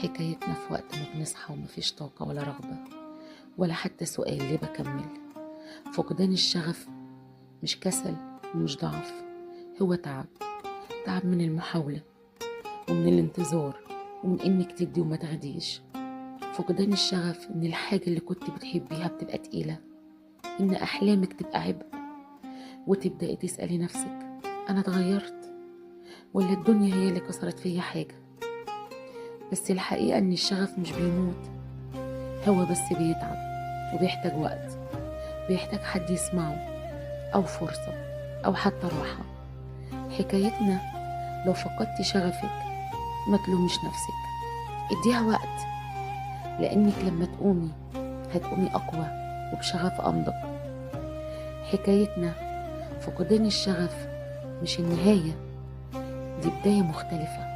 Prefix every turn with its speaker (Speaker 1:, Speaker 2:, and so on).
Speaker 1: حكايتنا في وقت ما بنصحى ومفيش طاقة ولا رغبة ولا حتى سؤال ليه بكمل. فقدان الشغف مش كسل ومش ضعف، هو تعب من المحاولة ومن الانتظار ومن انك تدي وما تاخديش. فقدان الشغف ان الحاجة اللي كنت بتحبيها بتبقى تقيلة، ان احلامك تبقى عبء، وتبدأي تسألي نفسك انا اتغيرت ولا الدنيا هي اللي كسرت فيا حاجة. بس الحقيقة ان الشغف مش بيموت، هو بس بيتعب وبيحتاج وقت، بيحتاج حد يسمعه أو فرصة أو حتى راحة. حكايتنا لو فقدتي شغفك ما تلوميش نفسك، اديها وقت، لأنك لما تقومي هتقومي أقوى وبشغف أنضج. حكايتنا فقدان الشغف مش النهاية، دي بداية مختلفة.